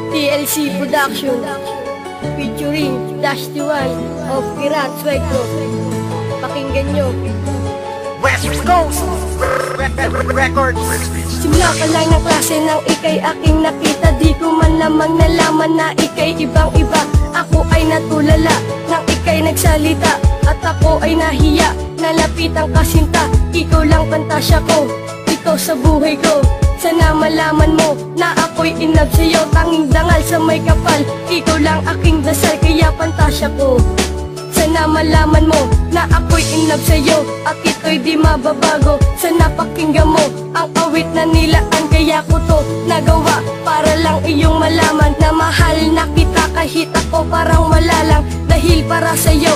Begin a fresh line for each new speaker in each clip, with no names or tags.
TLC Production featuring Dash T1 of Pirat Swego. Pakinggan nyo.
West Coast Records.
Simula pa lang ng klase nang ikay aking nakita. Di ko man lamang nalaman na ikay ibang iba. Ako ay natulala nang ikay nagsalita, at ako ay nahiya, nalapit ang kasinta. Ikaw lang pantasya ko, ikaw sa buhay ko. Sana malaman mo na ako'y inlove sa'yo. Tanging dangal sa may kapal, ikaw lang aking dasal, kaya pantasya ko. Sana malaman mo na ako'y inlove sa'yo, at ito'y di mababago. Sana pakinggan mo ang awit na nilaan, kaya ko to nagawa para lang iyong malaman na mahal na kita kahit ako parang wala lang. Dahil para sa'yo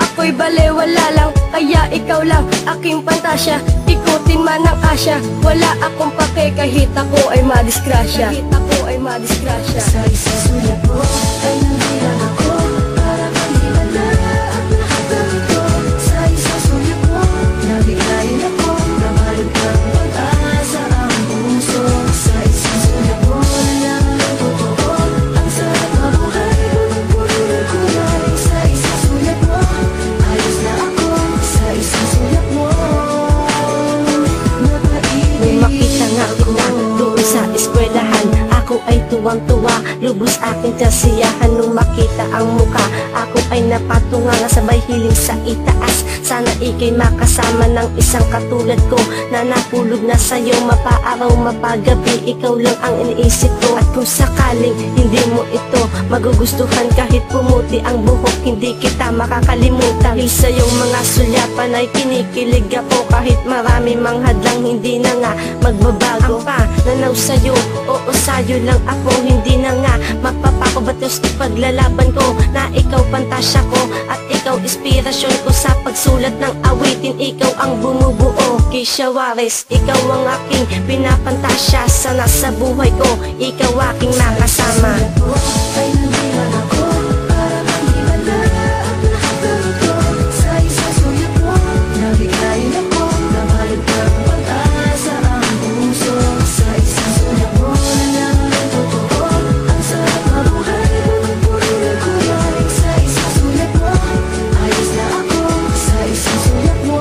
ako'y balewala lang, kaya ikaw lang aking pantasya. Ikutin man ang asya, wala akong pake kahit ako ay madisgrasya. Kahit ako ay madisgrasya.
Sa isang sulat mo ay nandiyan ako, para kanilala ang lahat ng ito. Sa isang sulat mo, nabigayin ako, nabalog ng pag-asa ang puso. Sa isang sulat mo, lang ang totoo, ang sarap na buhay, punong-puno ng kulay. Sa isang sulat mo, ayos na ako. Sa isang sulat mo,
May makita nga kita doon sa eskwelahan, ako ay tuwang-tuwa, lubos aking kasiyahan. Nung makita ang muka, ako ay napatunga nga sabay hiling sa itaas. Sana ikay makasama ng isang katulad ko, na napulog na sa'yo mapaaraw mapagabi. Ikaw lang ang iniisip ko, at kung sakaling hindi mo ito magugustuhan, kahit pumuti ang buhok hindi kita makakalimutan. Dahil sa iyong mga sulyapan ay kinikilig ako, kahit marami mang hadlang hindi na nga magbabago. Ang pananaw sa'yo, oo sa'yo lang ako, hindi na nga mapapakubatos ipaglalaban ko, na ikaw pantasya ko at ikaw inspirasyon ko sa pagsulat ng awitin. Ikaw ang bumubuo, Keisha Juarez, ikaw ang aking pinapantasya. Sana sa buhay ko, ikaw aking makasama.
ay nandiyan ako, para kanilala ang lahat ng ito. Sa isang sulat mo, nabigayin ako, nabalog ng pag-asa ang puso. Sa isang sulat mo, lang ang totoo, ang sarap na buhay, punong-puno ng kulay. Sa isang sulat mo, ayos na ako. Sa isang sulat mo,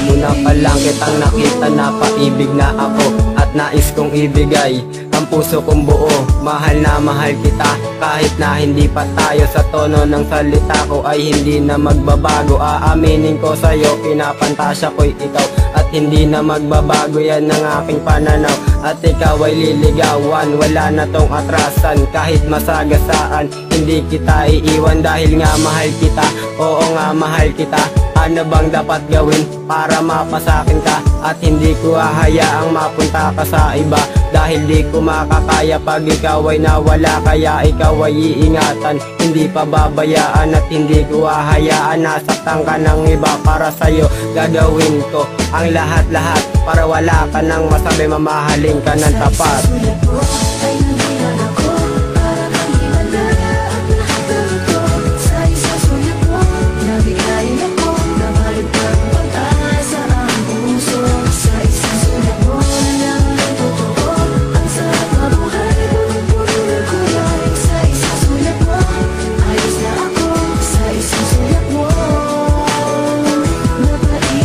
Una pa lang kitang nakita na paibig na ako, at nais kong ibigay ang puso kong buo. Mahal na mahal kita, kahit na hindi pa tayo. Sa tono ng salita ko ay hindi na magbabago. Aaminin ko sa'yo, pinapantasya ko'y ikaw, at hindi na magbabago yan ang aking pananaw. At ikaw ay liligawan, wala na tong atrasan. Kahit masagasaan, hindi kita iiwan. Dahil nga mahal kita, oo nga mahal kita. Ano bang dapat gawin para mapasakin ka? At hindi ko hahayaang mapunta ka sa iba, dahil di ko makakaya pag ikaw ay nawala. Kaya ikaw ay iingatan, hindi pababayaan, at hindi ko hahayaan nasaktan ka ng iba. Para sa'yo gagawin ko ang lahat-lahat, para wala ka nang masabi, mamahalin ka ng tapat.
sulat mo ay nandiyan ako, para kanilala ang lahat ng ito. Sa isang sulat mo, nabigayin ako, nabalog ng pag-asa ang puso. Sa isang sulat mo, lang ang totoo, ang sarap na buhay, punong-puno ng kulay. Sa isang sulat mo, ayos na ako. Sa isang sulat mo,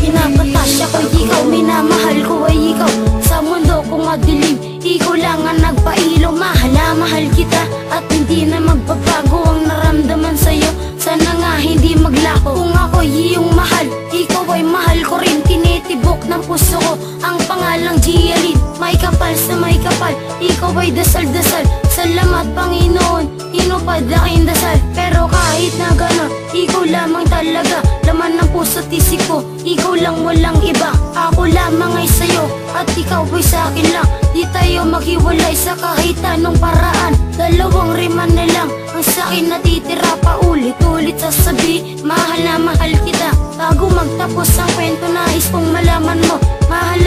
Pinapantasya ko ikaw, minamahal ko ay ikaw. Sa mundo kong madilim, ikaw lang ang nagpailaw. Mahal na mahal kita, at hindi na magbabago ang naramdaman sa'yo. Sana nga hindi maglako. Kung ako'y iyong mahal, ikaw ay mahal ko rin. Tinitibok ng puso ko ang pangalang Gialin. May kapal sa may kapal, ikaw ay dasal-dasal. Salamat Panginoon, inupad aking dasal. Pero kahit na gano'n, ikaw lamang talaga, laman ng puso't isip ko, ikaw lang walang iba. Ako lamang ay sa'yo, at ikaw ay sa'kin lang. Di tayo maghiwalay sa kahit anong paraan. Dalawang rima na lang ang sa'kin natitira, paulit-ulit sasabi, mahal na mahal kita. Bago magtapos ang kwento, nais kong malaman mo, mahal